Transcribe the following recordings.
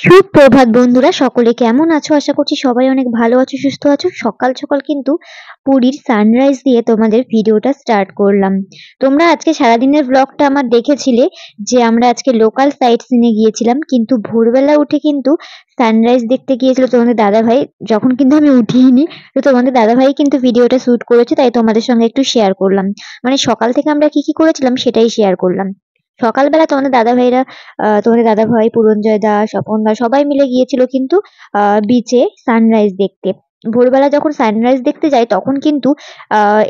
সুপ্রভাত বন্ধুরা, সকলে কেমন আছো? আশা করছি সবাই অনেক ভালো আছো, সুস্থ আছো। সকাল সকাল কিন্তু পুরীর সানরাইজ দিয়ে তোমাদের ভিডিওটা স্টার্ট করলাম। তোমরা আজকে সারাদিনের ব্লগটা আমার দেখেছিলে যে আমরা আজকে লোকাল সাইট সিনে গিয়েছিলাম, কিন্তু ভোরবেলা উঠে কিন্তু সানরাইজ দেখতে গিয়েছিল তোমাদের দাদাভাই। যখন কিন্তু আমি উঠিনি, তো তোমাদের দাদাভাই কিন্তু ভিডিওটা শুট করেছে, তাই তোমাদের সঙ্গে একটু শেয়ার করলাম। মানে সকাল থেকে আমরা কি কি করেছিলাম সেটাই শেয়ার করলাম। সকালবেলা তোমাদের দাদাভাই, পুরঞ্জয় দা, স্বপন দা সবাই মিলে গিয়েছিল কিন্তু বিচে সানরাইজ দেখতে। ভোরবেলা যখন সানরাইজ দেখতে যাই তখন কিন্তু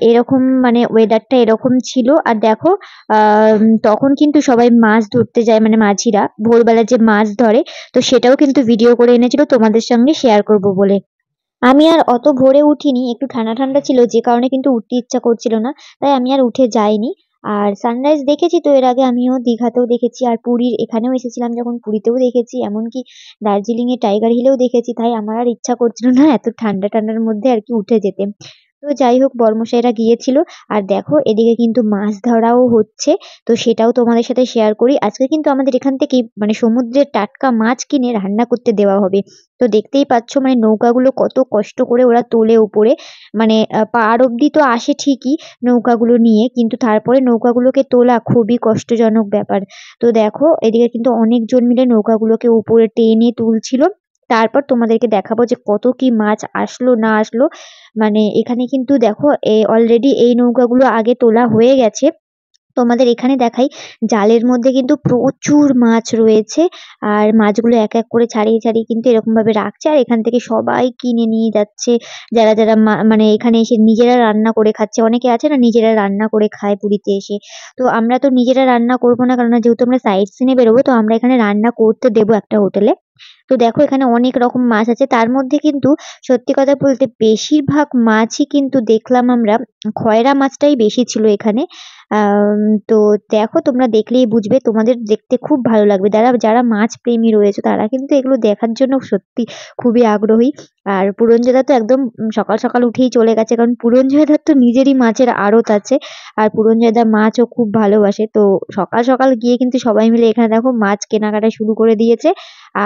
এরকম মানে ওয়েদারটা এরকম ছিল। আর দেখো তখন কিন্তু সবাই মাছ ধরতে যায়, মানে মাঝিরা ভোরবেলা যে মাছ ধরে, তো সেটাও কিন্তু ভিডিও করে এনেছিল তোমাদের সঙ্গে শেয়ার করব বলে। আমি আর অত ভোরে উঠিনি, একটু ঠান্ডা ঠান্ডা ছিল যে কারণে কিন্তু উঠতে ইচ্ছা করছিল না, তাই আমি আর উঠে যাইনি। আর সানরাইজ দেখেছি তো এর আগে, আমিও দীঘাতেও দেখেছি, আর পুরীর এখানেও এসেছিলাম যখন, পুরীতেও দেখেছি, এমনকি দার্জিলিং এ টাইগার হিলেও দেখেছি। তাই আমার আর ইচ্ছা করছিল না এত ঠান্ডা ঠান্ডার মধ্যে আর কি উঠে যেতে। তো যাই হোক, বর্মশাইরা গিয়েছিল। আর দেখো এদিকে কিন্তু মাছ ধরাও হচ্ছে, তো সেটাও তোমাদের সাথে শেয়ার করি। আজকে কিন্তু আমাদের এখান থেকে মানে সমুদ্রের টাটকা মাছ কিনে রান্না করতে দেওয়া হবে। তো দেখতেই পাচ্ছ মানে নৌকাগুলো কত কষ্ট করে ওরা তোলে উপরে, মানে পাড় অব্দি তো আসে ঠিকই নৌকাগুলো নিয়ে, কিন্তু তারপরে নৌকাগুলোকে তোলা খুবই কষ্টজনক ব্যাপার। তো দেখো এদিকে কিন্তু অনেকজন মিলে নৌকাগুলোকে উপরে টেনে তুলছিল। তারপর তোমাদেরকে দেখাবো যে কত কি মাছ আসলো না আসলো। মানে এখানে কিন্তু দেখো অলরেডি এই নৌকাগুলো আগে তোলা হয়ে গেছে। তোমাদের এখানে দেখাই, জালের মধ্যে কিন্তু প্রচুর মাছ রয়েছে। আর মাছগুলো এক এক করে ছাড়িয়ে ছাড়িয়ে কিন্তু এরকম ভাবে রাখছে, আর এখান থেকে সবাই কিনে নিয়ে যাচ্ছে। যারা যারা মানে এখানে এসে নিজেরা রান্না করে খাচ্ছে, অনেকে আছে না নিজেরা রান্না করে খায় পুরীতে এসে। তো আমরা তো নিজেরা রান্না করবো না, কারণ যেহেতু আমরা সাইট সিনে বেরোবো, তো আমরা এখানে রান্না করতে দেবো একটা হোটেলে। তো দেখো এখানে অনেক রকম মাছ আছে, তার মধ্যে কিন্তু সত্যি কথা বলতে বেশিরভাগ মাছই কিন্তু দেখলাম আমরা খয়রা মাছটাই বেশি ছিল এখানে। তো দেখো তোমরা দেখলেই বুঝবে, তোমাদের দেখতে খুব ভালো লাগবে। যারা মাছ প্রেমী রয়েছে তারা কিন্তু এগুলো দেখার জন্য সত্যি খুবই আগ্রহী। আর পুরঞ্জয়দা তো একদম সকাল সকাল উঠেই চলে গেছে, কারণ পুরঞ্জয়দার তো নিজেরই মাছের আড়ত আছে। আর পুরঞ্জয়দা মাছও খুব ভালোবাসে, তো সকাল সকাল গিয়ে কিন্তু সবাই মিলে এখানে দেখো মাছ কেনাকাটা শুরু করে দিয়েছে।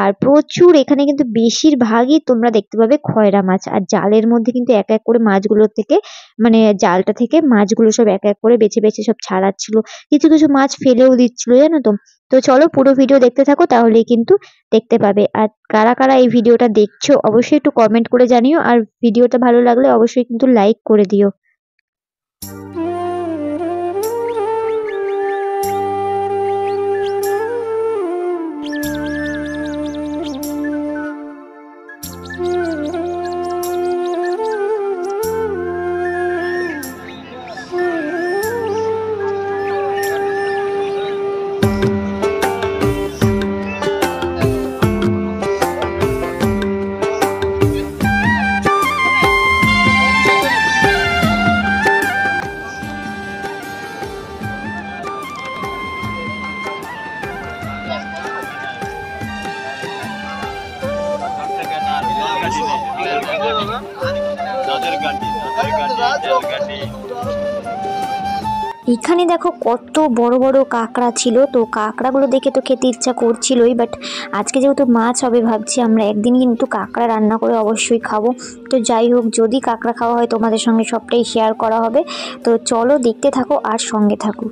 আর প্রচুর এখানে কিন্তু বেশিরভাগই তোমরা দেখতে পাবে খয়রা মাছ। আর জালের মধ্যে কিন্তু এক এক করে মাছগুলো থেকে, মানে জালটা থেকে মাছগুলো সব এক এক করে বেছে বেছে সব ছাড়াচ্ছিল। কিছু কিছু মাছ ফেলেও দিচ্ছিল, জানো তো। তো চলো পুরো ভিডিও দেখতে থাকো, তাহলেই কিন্তু দেখতে পাবে। আর কারা কারা এই ভিডিওটা দেখছো অবশ্যই একটু কমেন্ট করে জানিও, আর ভিডিওটা ভালো লাগলে অবশ্যই কিন্তু লাইক করে দিও। এখানে দেখো কত বড় বড় কাঁকড়া ছিল, তো কাঁকড়াগুলো দেখে তো খেতে ইচ্ছা করছিলই, বাট আজকে যেহেতু মাছ হবে ভাবছি আমরা একদিন কিন্তু কাঁকড়া রান্না করে অবশ্যই খাবো। তো যাই হোক, যদি কাঁকড়া খাওয়া হয় তোমাদের সঙ্গে সবটাই শেয়ার করা হবে। তো চলো দেখতে থাকো আর সঙ্গে থাকো।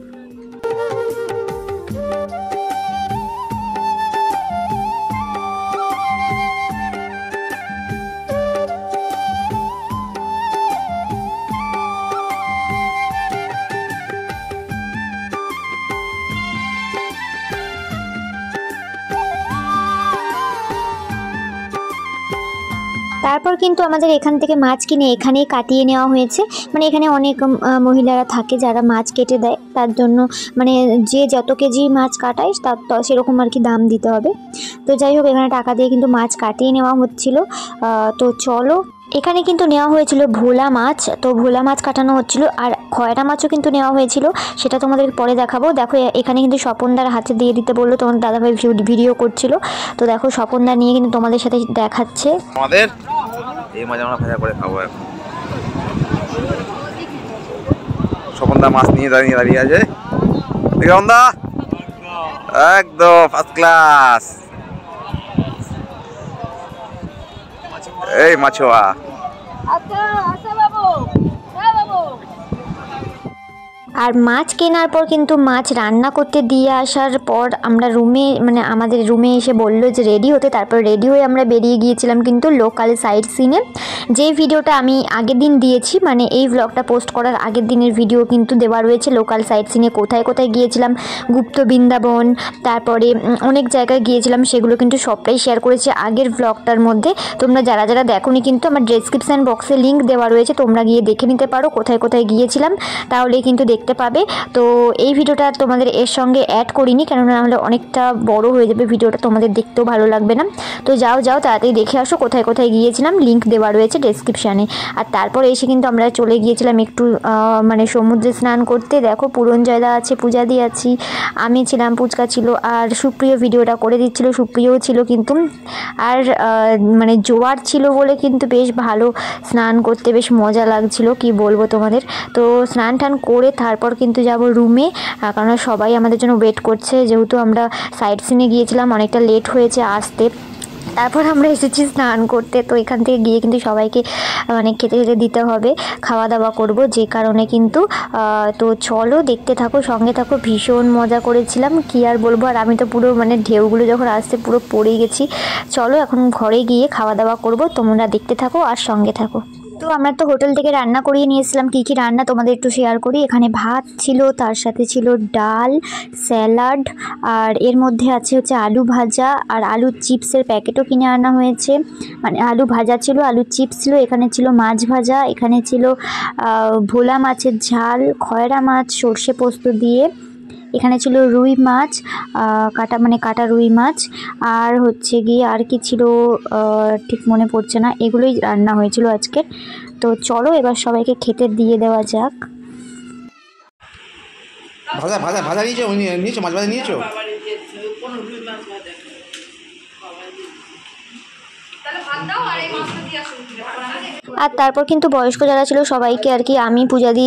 তারপর কিন্তু আমাদের এখান থেকে মাছ কিনে এখানেই কাটিয়ে নেওয়া হয়েছে। মানে এখানে অনেক মহিলারা থাকে যারা মাছ কেটে দেয়, তার জন্য মানে যে যত কেজি মাছ কাটায় তার সেরকম আর কি দাম দিতে হবে। তো যাই হোক, এখানে টাকা দিয়ে কিন্তু মাছ কাটিয়ে নেওয়া হচ্ছিল। তো চলো, এখানে কিন্তু নেওয়া হয়েছিল ভোলা মাছ, তো ভোলা মাছ কাটানো হচ্ছিল। আর খয়রা মাছও কিন্তু নেওয়া হয়েছিল, সেটা তোমাদের পরে দেখাবো। দেখো এখানে কিন্তু স্বপনদার হাতে দিয়ে দিতে বললো, তোমার দাদাভাই ভিডিও করছিল। তো দেখো স্বপনদা নিয়ে কিন্তু তোমাদের সাথে দেখাচ্ছে। আমাদের এই মাছ আমরা ভাজা করে খাবো এখন। স্বপনদা মাছ নিয়ে দাঁড়িয়ে আছে, একদম ফার্স্ট ক্লাস। এই মাছোয়া আর মাছ কেনার পর কিন্তু মাছ রান্না করতে দিয়ে আসার পর আমরা রুমে মানে আমাদের রুমে এসে বললো যে রেডি হতে, তারপর রেডি হয়ে আমরা বেরিয়ে গিয়েছিলাম কিন্তু লোকাল সাইট সিনে। যে ভিডিওটা আমি আগের দিন দিয়েছি, মানে এই ব্লগটা পোস্ট করার আগের দিনের ভিডিও কিন্তু দেওয়া রয়েছে লোকাল সাইট সিনে, কোথায় কোথায় গিয়েছিলাম, গুপ্ত বৃন্দাবন, তারপরে অনেক জায়গায় গিয়েছিলাম, সেগুলো কিন্তু সবটাই শেয়ার করেছি আগের ব্লগটার মধ্যে। তোমরা যারা যারা দেখোনি কিন্তু আমার ডেসক্রিপশান বক্সে লিঙ্ক দেওয়া রয়েছে, তোমরা গিয়ে দেখে নিতে পারো কোথায় কোথায় গিয়েছিলাম, তাহলেই কিন্তু দেখতে পাবে। তো এই ভিডিওটা তোমাদের এর সঙ্গে অ্যাড করিনি, কেননা নাহলে অনেকটা বড় হয়ে যাবে ভিডিওটা, তোমাদের দেখতেও ভালো লাগবে না। তো যাও তাড়াতাড়ি দেখে আসো কোথায় কোথায় গিয়েছিলাম, লিঙ্ক দেওয়া রয়েছে ডেসক্রিপশানে। আর তারপর এসে কিন্তু আমরা চলে গিয়েছিলাম একটু মানে সমুদ্রে স্নান করতে। দেখো পুরঞ্জয়দা আছে, পূজাদি আছি, আমি ছিলাম, পুচকা ছিল, আর সুপ্রিয় ভিডিওটা করে দিচ্ছিল, সুপ্রিয়ও ছিল কিন্তু। আর মানে জোয়ার ছিল বলে কিন্তু বেশ ভালো স্নান করতে বেশ মজা লাগছিল, কি বলবো তোমাদের। তো স্নান টান করে তারপর কিন্তু যাব রুমে, কারণ সবাই আমাদের জন্য ওয়েট করছে, যেহেতু আমরা সাইট সিনে গিয়েছিলাম, অনেকটা লেট হয়েছে আসতে। তারপর আমরা এসেছি স্নান করতে, তো এখান থেকে গিয়ে কিন্তু সবাইকে মানে খেতে খেতে দিতে হবে, খাওয়া দাওয়া করব, যে কারণে কিন্তু তো চলো দেখতে থাকো, সঙ্গে থাকো। ভীষণ মজা করেছিলাম, কি আর বলবো। আর আমি তো পুরো মানে ঢেউগুলো যখন আসছে পুরো পড়ে গেছি। চলো এখন ঘরে গিয়ে খাওয়া দাওয়া করব, তোমরা দেখতে থাকো আর সঙ্গে থাকো। তো আমরা তো হোটেল থেকে রান্না করিয়ে নিয়েছিলাম, কী কী রান্না তোমাদের একটু শেয়ার করি। এখানে ভাত ছিল, তার সাথে ছিল ডাল, স্যালাড, আর এর মধ্যে আছে হচ্ছে আলু ভাজা, আর আলুর চিপসের প্যাকেটও কিনে আনা হয়েছে। মানে আলু ভাজা ছিল, আলুর চিপস ছিল, এখানে ছিল মাছ ভাজা, এখানে ছিল ভোলা মাছের ঝাল, খয়রা মাছ সর্ষে পোস্ত দিয়ে, এখানে ছিল রুই মাছ, কাটা রুই মাছ, আর হচ্ছে গিয়ে আর কি ছিল ঠিক মনে পড়ছে না, এগুলোই রান্না হয়েছিল আজকে। তো চলো এবার সবাইকে খেতে দিয়ে দেওয়া যাক। ভাজা ভাজা ভাজা নিয়েছো মাছ ভাজা নিয়েছো? আর তারপর কিন্তু বয়স্ক যারা ছিল সবাইকে আর কি আমি পূজাদি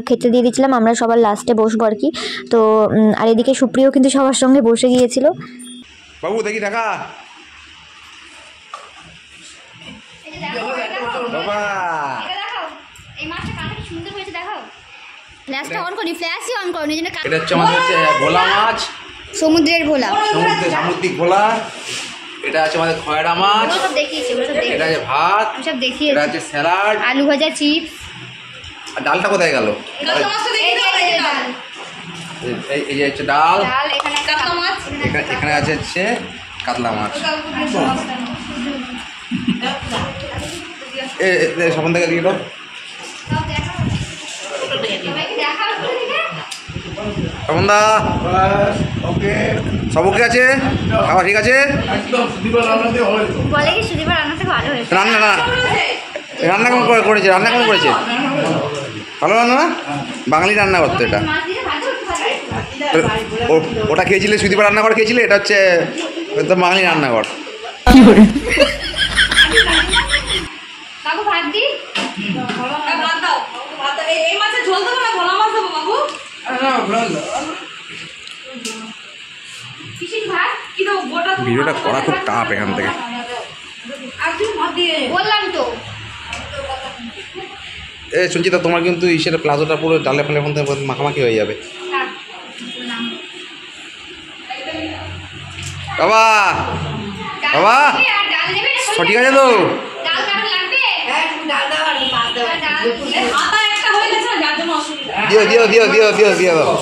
খেতে দিয়ে দিয়েছিলাম, আমরা সবার লাস্টে বসবো আর কি। তো আর এদিকে সুপ্রিয় কিন্তু সবার সঙ্গে বসে গিয়েছিল। বাবু দেখি দেখা বাবা, ফ্ল্যাশটা অন করি, ফ্ল্যাশই অন করো, নিজে এটা হচ্ছে আমাদের হচ্ছে ভোলা মাছ, সমুদ্রের ভোলা, সামুদ্রিক ভোলা। এটা আছে আমাদের খয়রা মাছ, সব দেখিয়েছি, এটা আছে ভাত, সব দেখিয়েছি, এটা আছে স্যালাড, আলু ভাজা, চিপস। আর ডালটা কোথায় গেল? এই যে হচ্ছে ডাল, এখানে আছে হচ্ছে কাতলা মাছ। সপন থেকে দিয়ে দাও। সপনদা সব ওকে আছে, খাওয়া ঠিক আছে? বলে কি সুদীপা রান্না থেকে ভালো হয়েছে? রান্না কেমন করেছে? রান্না কেমন করেছে? ভালো রান্না না? বাঙালি রান্না করতো এটা। ওটা খেয়েছিলে সুদীপা রান্নাঘর খেয়েছিলে, এটা হচ্ছে বাঙালি রান্নাঘর। ভিডিওটা করা খুব টাফ এখান থেকে। বললাম তো সঞ্চিতা, তোমার কিন্তু ইসের প্লাজোটা পুরো ডালে ফেলে এখন মাখামাখি হয়ে যাবে। বাবা বাবা সঠিক আছে তো? দিও দিও দিও দিও দিও দিও দাও।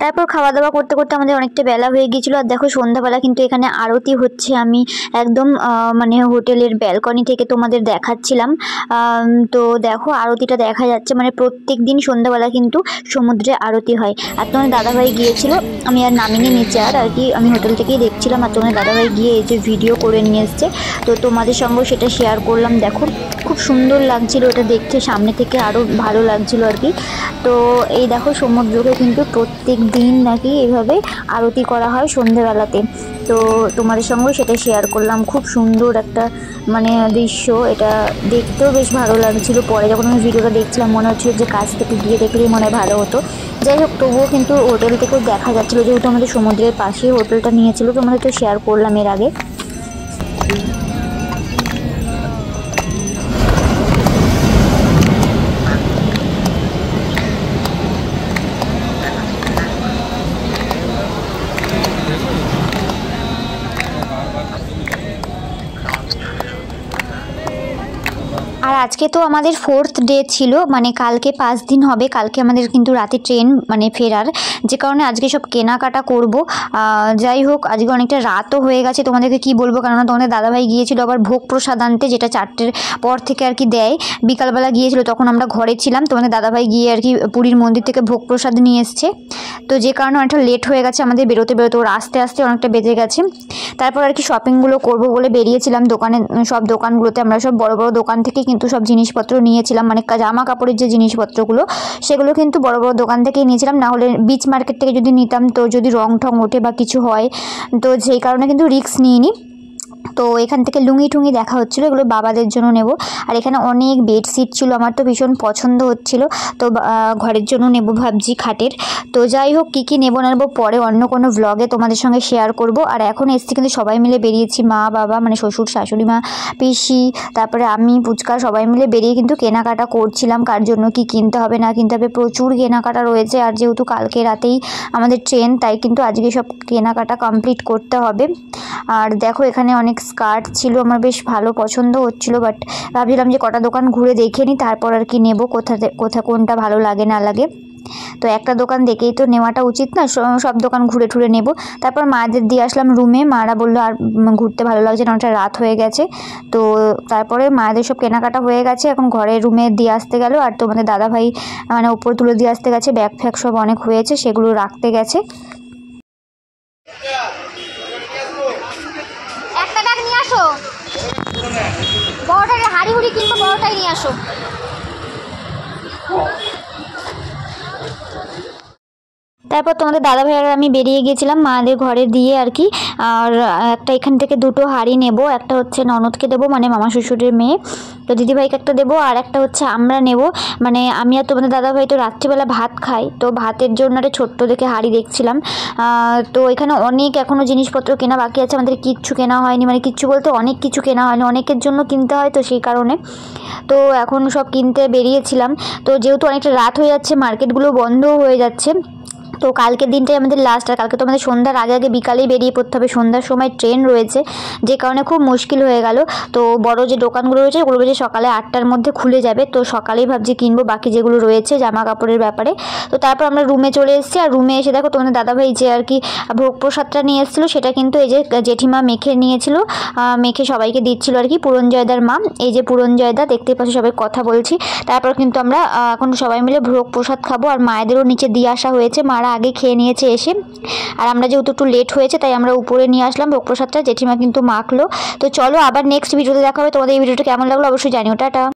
তারপর খাওয়া দাওয়া করতে করতে আমাদের অনেকটা বেলা হয়ে গিয়েছিলো। আর দেখো সন্ধ্যাবেলা কিন্তু এখানে আরতি হচ্ছে, আমি একদম মানে হোটেলের ব্যালকনি থেকে তোমাদের দেখাচ্ছিলাম। তো দেখো আরতিটা দেখা যাচ্ছে, মানে প্রত্যেক দিন সন্ধ্যাবেলা কিন্তু সমুদ্রে আরতি হয়। আর তোমার দাদাভাই গিয়েছিল, আমি আর নামিনি নিচে আর কি, আমি হোটেল থেকেই দেখছিলাম। আর তোমার দাদাভাই গিয়ে এই যে ভিডিও করে নিয়ে এসছে, তো তোমাদের সঙ্গেও সেটা শেয়ার করলাম। দেখো খুব সুন্দর লাগছিল ওটা দেখতে, সামনে থেকে আরও ভালো লাগছিল আর কি। তো এই দেখো সমুদ্রকে কিন্তু প্রত্যেক দিন নাকি এইভাবে আরতি করা হয় সন্ধ্যেবেলাতে। তো তোমাদের সঙ্গেও সেটা শেয়ার করলাম, খুব সুন্দর একটা মানে দৃশ্য, এটা দেখতেও বেশ ভালো লাগছিল। পরে যখন আমি ভিডিওটা দেখছিলাম মনে হচ্ছিল যে কাছ থেকে গিয়ে দেখলেই মনে হয় ভালো হতো। যাই হোক, তবুও কিন্তু হোটেল থেকেও দেখা যাচ্ছিলো, যেহেতু আমাদের সমুদ্রের পাশেই হোটেলটা নিয়েছিল, তোমাদের তো শেয়ার করলাম এর আগে। আর আজকে তো আমাদের 4th ডে ছিল, মানে কালকে 5 দিন হবে। কালকে আমাদের কিন্তু রাতে ট্রেন মানে ফেরার, যে কারণে আজকে সব কেনাকাটা করব। যাই হোক, আজকে অনেকটা রাতও হয়ে গেছে, তোমাদেরকে কি বলবো, কেননা তোমাদের দাদাভাই গিয়েছিল আবার ভোগ প্রসাদ আনতে, যেটা 4টের পর থেকে আর কি দেয়। বিকালবেলা গিয়েছিল, তখন আমরা ঘরে ছিলাম, তোমাদের দাদাভাই গিয়ে আর কি পুরীর মন্দির থেকে ভোগ প্রসাদ নিয়ে এসছে। তো যে কারণে অনেকটা লেট হয়ে গেছে আমাদের বেরোতে ওর আস্তে আস্তে অনেকটা বেজে গেছে। তারপর আর কি শপিংগুলো করবো বলে বেরিয়েছিলাম দোকানে, সব দোকানগুলোতে আমরা সব বড় বড় দোকান থেকে কিন্তু সব জিনিসপত্র নিয়েছিলাম, মানে জামা কাপড়ের যে জিনিসপত্রগুলো সেগুলো কিন্তু বড় বড় দোকান থেকেই নিয়েছিলাম। না হলে বিচ মার্কেট থেকে যদি নিতাম তো যদি রং ঠং ওঠে বা কিছু হয়, তো সেই কারণে কিন্তু রিস্ক নিইনি। তো এখান থেকে লুঙ্গি টুঙ্গি দেখা হচ্ছিলো, এগুলো বাবাদের জন্য নেব। আর এখানে অনেক বেডশিট ছিল, আমার তো ভীষণ পছন্দ হচ্ছিল, তো ঘরের জন্য নেব ভাবছি খাটের। তো যাই হোক, কী কী নেবো না নেবো পরে অন্য কোনো ভ্লগে তোমাদের সঙ্গে শেয়ার করব। আর এখন এসছি কিন্তু সবাই মিলে বেরিয়েছি, মা বাবা মানে শ্বশুর শাশুড়ি মা পিসি, তারপরে আমি পুচকা, সবাই মিলে বেরিয়ে কিন্তু কেনাকাটা করছিলাম, কার জন্য কি কিনতে হবে না কিনতে হবে। প্রচুর কেনাকাটা রয়েছে, আর যেহেতু কালকে রাতেই আমাদের ট্রেন, তাই কিন্তু আজকে সব কেনাকাটা কমপ্লিট করতে হবে। আর দেখো এখানে অনেক স্কার্ট ছিল, আমার বেশ ভালো পছন্দ হচ্ছিল, বাট ভাবছিলাম যে কটা দোকান ঘুরে দেখে নিই, তারপর আর কি নেব, কোনটা ভালো লাগে না লাগে। তো একটা দোকান দেখেই তো নেওয়াটা উচিত না, সব দোকান ঘুরে ঠুরে নেব। তারপর মাদের দিয়ে আসলাম রুমে, মারা বললো আর ঘুরতে ভালো লাগছে না, অনেকটা রাত হয়ে গেছে। তো তারপরে মায়েদের সব কেনাকাটা হয়ে গেছে, এখন ঘরে রুমে দিয়ে আসতে গেল। আর তোমাদের দাদাভাই মানে উপরে তুলে দিয়ে আসতে গেছে, ব্যাগ ফ্যাগ সব অনেক হয়েছে, সেগুলো রাখতে গেছে। একটা ব্যাগ নিয়ে আসো, বড়টাই হাড়ি হুড়ি কিনবো, বড়টাই নিয়ে আসো। তারপর তোমাদের দাদাভাই আর আমি বেরিয়ে গিয়েছিলাম মাদের ঘরে দিয়ে আর কি। আর একটা এখান থেকে 2টো হাঁড়ি নেব, একটা হচ্ছে ননদকে দেবো মানে মামা শ্বশুরের মেয়ে, তো দিদিভাইকে একটা দেবো, আর একটা হচ্ছে আমরা নেব, মানে আমি আর তোমাদের দাদাভাই তো রাত্রিবেলা ভাত খাই, তো ভাতের জন্য একটা ছোট্ট দেখে হাঁড়ি দেখছিলাম। তো এখানে অনেক এখনও জিনিসপত্র কেনা বাকি আছে, আমাদের কিচ্ছু কেনা হয়নি, মানে কিচ্ছু বলতে অনেক কিছু কেনা হয়নি, অনেকের জন্য কিনতে হয়, তো সেই কারণে তো এখন সব কিনতে বেরিয়েছিলাম। তো যেহেতু অনেকটা রাত হয়ে যাচ্ছে, মার্কেটগুলো বন্ধও হয়ে যাচ্ছে, তো কালকের দিনটাই আমাদের লাস্ট। আর কালকে তো আমাদের সন্ধ্যার আগে আগে বিকালেই বেরিয়ে পড়তে হবে, সন্ধ্যার সময় ট্রেন রয়েছে, যে কারণে খুব মুশকিল হয়ে গেল। তো বড় যে দোকানগুলো রয়েছে ওগুলো বলছে সকালে 8টার মধ্যে খুলে যাবে, তো সকালেই ভাবছি কিনবো বাকি যেগুলো রয়েছে জামা কাপড়ের ব্যাপারে। তো তারপর আমরা রুমে চলে এসেছি, আর রুমে এসে দেখো তোমাদের দাদাভাই যে আর কি ভোগ প্রসাদটা নিয়ে এসেছিলো, সেটা কিন্তু এই যে জেঠিমা মেখে নিয়েছিল, মেখে সবাইকে দিচ্ছিল আর কি, পুরঞ্জয়দার মা, এই যে পুরঞ্জয়দা দেখতে পাচ্ছি, সবাই কথা বলছি। তারপর কিন্তু আমরা এখন সবাই মিলে ভোগ প্রসাদ খাবো, আর মায়েদেরও নিচে দিয়ে আসা হয়েছে, মারা আগে খেয়ে নিয়েছে এসে। আর আমরা যেহেতু একটু লেট হয়েছে তাই আমরা উপরে নিয়ে আসলাম ভোগ প্রসাদটা, জেঠিমা কিন্তু মাখলো। তো চলো আবার নেক্সট ভিডিওতে দেখা হবে, তোমাদের এই ভিডিওটা কেমন লাগলো অবশ্যই জানিও, টাটা।